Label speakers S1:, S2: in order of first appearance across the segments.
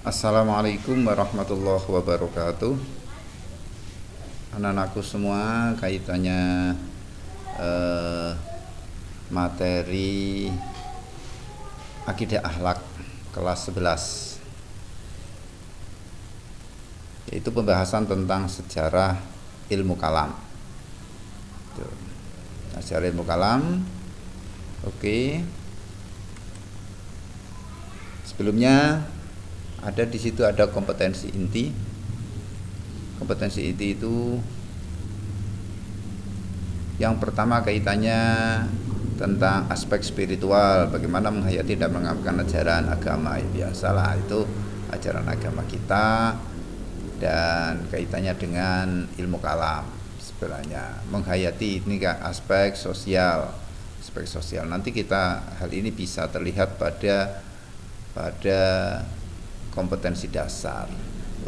S1: Assalamualaikum warahmatullahi wabarakatuh. Anak-anakku semua, kaitannya materi akidah akhlak kelas 11, yaitu pembahasan tentang sejarah ilmu kalam. Sejarah ilmu kalam. Oke. Sebelumnya di situ ada kompetensi inti. Kompetensi inti itu yang pertama kaitannya tentang aspek spiritual, bagaimana menghayati dan mengamalkan ajaran agama. Biasalah itu ajaran agama kita, dan kaitannya dengan ilmu kalam. Sebenarnya menghayati ini kan aspek sosial. Nanti hal ini bisa terlihat pada kompetensi dasar.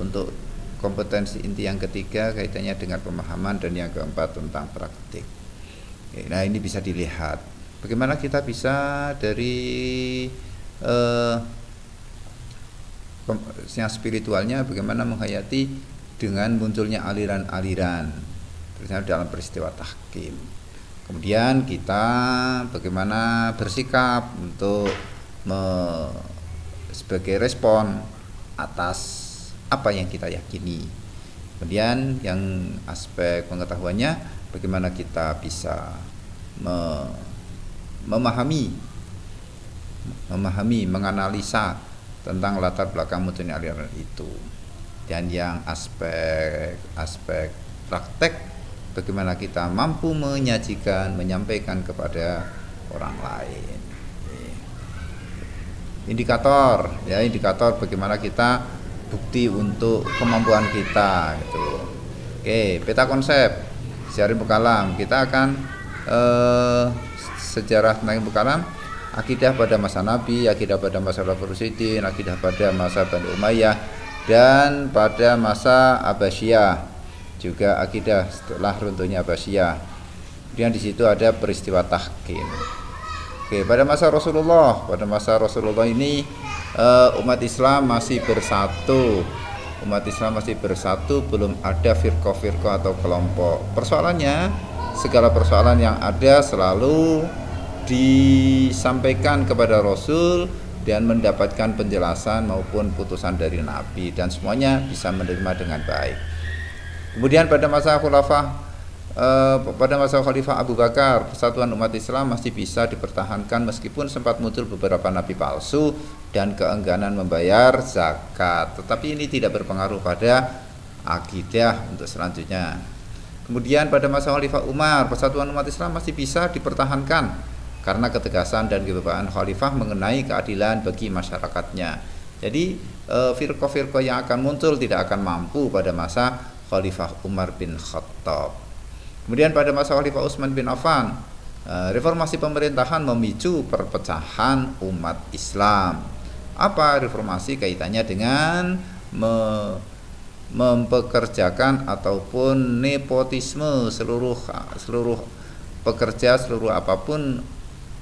S1: Untuk kompetensi inti yang ketiga kaitannya dengan pemahaman, dan yang keempat tentang praktik. Nah, ini bisa dilihat bagaimana kita bisa dari yang spiritualnya, bagaimana menghayati dengan munculnya aliran-aliran terutama dalam peristiwa tahkim. Kemudian kita bagaimana bersikap untuk sebagai respon atas apa yang kita yakini. Kemudian yang aspek pengetahuannya, bagaimana kita bisa memahami, menganalisa tentang latar belakang munculnya aliran itu. Dan yang aspek praktek, bagaimana kita mampu menyampaikan kepada orang lain. Indikator bagaimana kita bukti untuk kemampuan kita gitu. Oke, peta konsep sejarah ilmu kalam. Kita akan sejarah tentang ilmu kalam, akidah pada masa Nabi, akidah pada masa Khulafaur Rasyidin, akidah pada masa Bani Umayyah, dan pada masa Abbasiyah, juga akidah setelah runtuhnya Abbasiyah. Kemudian di situ ada peristiwa tahkim. Oke, pada masa Rasulullah ini umat Islam masih bersatu. Belum ada firqah atau kelompok. Persoalannya, segala persoalan yang ada selalu disampaikan kepada Rasul dan mendapatkan penjelasan maupun putusan dari Nabi, dan semuanya bisa menerima dengan baik. Kemudian pada masa Khalifah Abu Bakar, persatuan umat Islam masih bisa dipertahankan meskipun sempat muncul beberapa nabi palsu dan keengganan membayar zakat. Tetapi ini tidak berpengaruh pada akidah untuk selanjutnya. Kemudian pada masa Khalifah Umar, persatuan umat Islam masih bisa dipertahankan karena ketegasan dan kebebasan khalifah mengenai keadilan bagi masyarakatnya. Jadi firqah yang akan muncul tidak akan mampu pada masa Khalifah Umar bin Khattab. Kemudian pada masa Khalifah Utsman bin Affan, reformasi pemerintahan memicu perpecahan umat Islam. Apa reformasi? Kaitannya dengan mempekerjakan ataupun nepotisme seluruh pekerja, seluruh apapun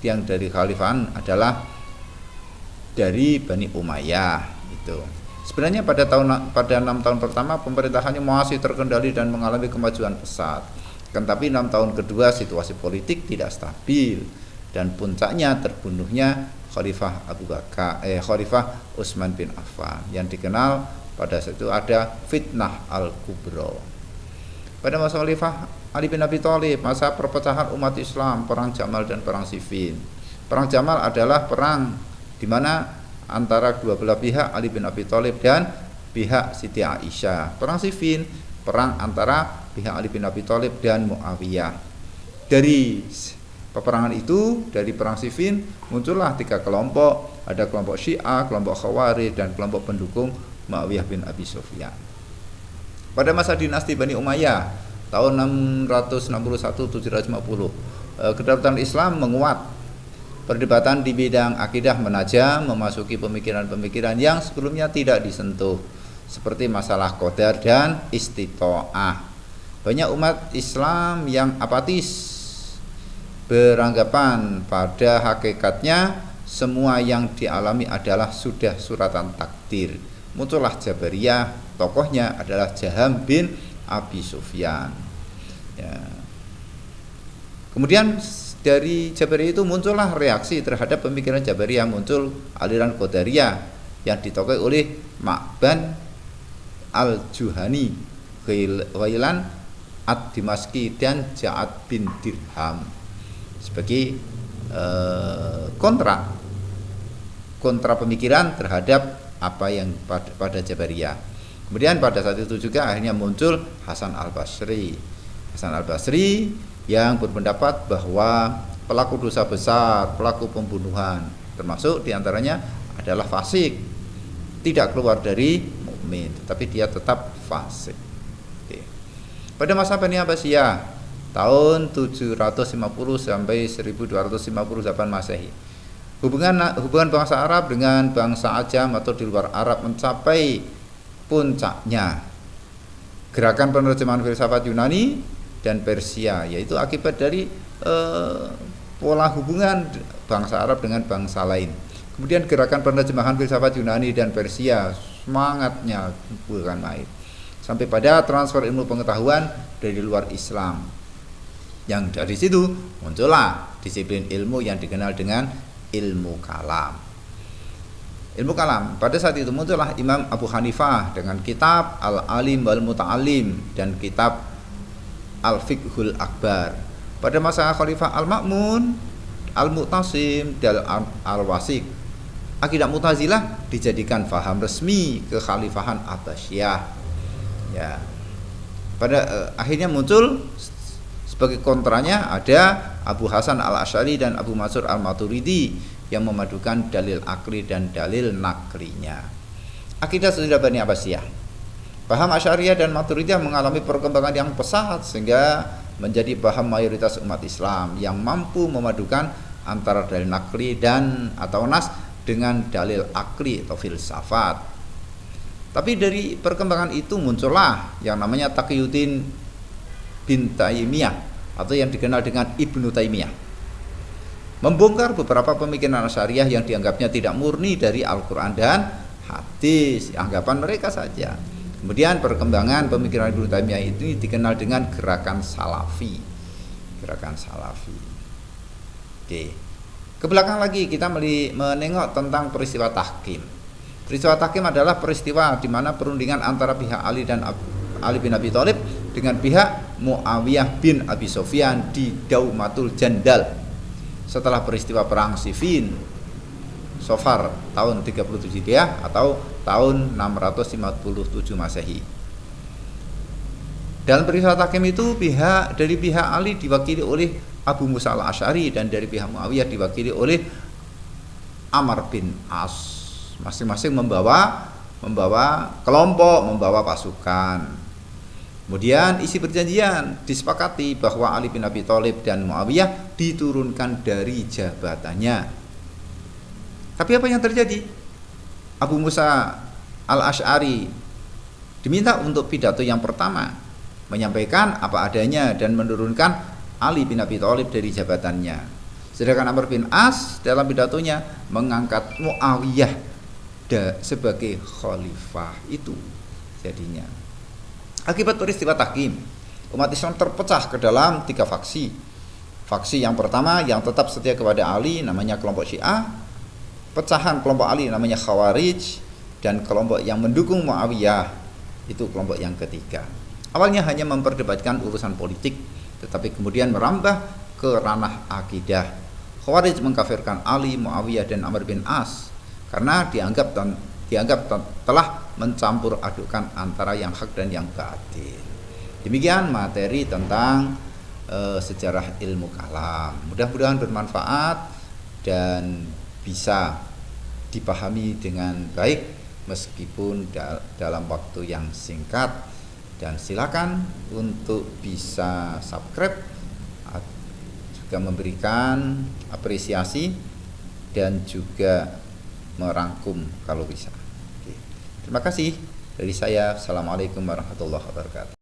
S1: yang dari khalifahan adalah dari Bani Umayyah itu. Sebenarnya pada 6 tahun pertama pemerintahannya masih terkendali dan mengalami kemajuan pesat. Tapi 6 tahun kedua situasi politik tidak stabil, dan puncaknya terbunuhnya Khalifah Utsman bin Affan, yang dikenal pada saat itu ada fitnah al-kubra. Pada masa Khalifah Ali bin Abi Thalib, masa perpecahan umat Islam, perang Jamal dan perang Siffin. Perang Jamal adalah perang di mana antara dua belah pihak, Ali bin Abi Thalib dan pihak Siti Aisyah. Perang Siffin, perang antara pihak Ali bin Abi Thalib dan Muawiyah. Dari peperangan itu, dari perang Siffin, muncullah 3 kelompok. Ada kelompok Syiah, kelompok Khawarij, dan kelompok pendukung Muawiyah bin Abi Sufyan. Pada masa dinasti Bani Umayyah tahun 661-750, kedaulatan Islam menguat. Perdebatan di bidang akidah menajam, memasuki pemikiran-pemikiran yang sebelumnya tidak disentuh, seperti masalah qadar dan istitoah. Banyak umat Islam yang apatis, beranggapan pada hakikatnya semua yang dialami adalah sudah suratan takdir, muncullah Jabariyah, tokohnya adalah Jaham bin Abi Sufyan. Ya. Kemudian dari Jabariyah itu muncullah reaksi terhadap pemikiran Jabariyah, muncul aliran Qadariyah yang ditokohi oleh Ma'ban al-Juhani, Ghailan ad-Dimaski, dan Ja'ad bin Dirham sebagai kontra pemikiran terhadap apa yang pada Jabariyah. Kemudian pada saat itu juga akhirnya muncul Hasan al-Basri yang berpendapat bahwa pelaku dosa besar, pelaku pembunuhan, termasuk diantaranya adalah fasik, tidak keluar dari mukmin, tetapi dia tetap fasik. Oke. Pada masa Bani Abbasiyah tahun 750 sampai 1258 Masehi, hubungan bangsa Arab dengan bangsa Ajam atau di luar Arab mencapai puncaknya. Gerakan penerjemahan filsafat Yunani dan Persia, yaitu akibat dari pola hubungan bangsa Arab dengan bangsa lain. Kemudian gerakan penerjemahan filsafat Yunani dan Persia, semangatnya bukan main, sampai pada transfer ilmu pengetahuan dari luar Islam, yang dari situ muncullah disiplin ilmu yang dikenal dengan ilmu kalam. Ilmu kalam, pada saat itu muncullah Imam Abu Hanifah dengan kitab Al-Alim wal Muta'alim dan kitab Al-Fiqhul Akbar. Pada masa Khalifah Al-Ma'mun, Al-Mu'tasim, dan Al-Wasik, akidah Mu'tazilah dijadikan faham resmi kekhalifahan Abbasiyah. Ya. Pada akhirnya muncul sebagai kontranya ada Abu Hasan Al-Asy'ari dan Abu Mansur Al-Maturidi yang memadukan dalil akli dan dalil naklinya. Akidah sesudah Bani Abbasiyah, paham Asy'ariyah dan Maturidiyah mengalami perkembangan yang pesat sehingga menjadi paham mayoritas umat Islam yang mampu memadukan antara dalil nakli dan atau nas dengan dalil akli atau filsafat. Tapi dari perkembangan itu muncullah yang namanya Taqiyuddin bin Taimiyah atau yang dikenal dengan Ibnu Taimiyah, membongkar beberapa pemikiran Asy'ariyah yang dianggapnya tidak murni dari Al-Quran dan hadis, anggapan mereka saja. Kemudian perkembangan pemikiran Ibnu Taimiyah ini dikenal dengan gerakan Salafi. Oke. Ke belakang lagi kita menengok tentang peristiwa tahkim. Peristiwa tahkim adalah peristiwa di mana perundingan antara pihak Ali bin Abi Thalib dengan pihak Muawiyah bin Abi Sufyan di Daumatul Jandal setelah peristiwa perang Siffin Sofar tahun 37 Hijriah atau tahun 657 Masehi. Dalam peristiwa tahkim itu dari pihak Ali diwakili oleh Abu Musa al-Asy'ari dan dari pihak Muawiyah diwakili oleh Amr bin As. Masing-masing membawa kelompok, membawa pasukan. Kemudian isi perjanjian disepakati bahwa Ali bin Abi Thalib dan Muawiyah diturunkan dari jabatannya. Tapi apa yang terjadi? Abu Musa al-Asy'ari diminta untuk pidato yang pertama, menyampaikan apa adanya dan menurunkan Ali bin Abi Thalib dari jabatannya. Sedangkan Amr bin As dalam pidatonya mengangkat Muawiyah sebagai khalifah. Itu jadinya. Akibat peristiwa tahkim, umat Islam terpecah ke dalam 3 faksi. Faksi yang pertama yang tetap setia kepada Ali namanya kelompok Syiah, pecahan kelompok Ali namanya Khawarij, dan kelompok yang mendukung Muawiyah itu kelompok yang ketiga. Awalnya hanya memperdebatkan urusan politik, tetapi kemudian merambah ke ranah akidah. Khawarij mengkafirkan Ali, Muawiyah, dan Amr bin As karena dianggap telah mencampur adukan antara yang hak dan yang batil. Demikian materi tentang sejarah ilmu kalam. Mudah-mudahan bermanfaat dan bisa dipahami dengan baik meskipun dalam waktu yang singkat. Dan silakan untuk bisa subscribe, juga memberikan apresiasi dan juga merangkum kalau bisa. Oke. Terima kasih dari saya. Assalamualaikum warahmatullahi wabarakatuh.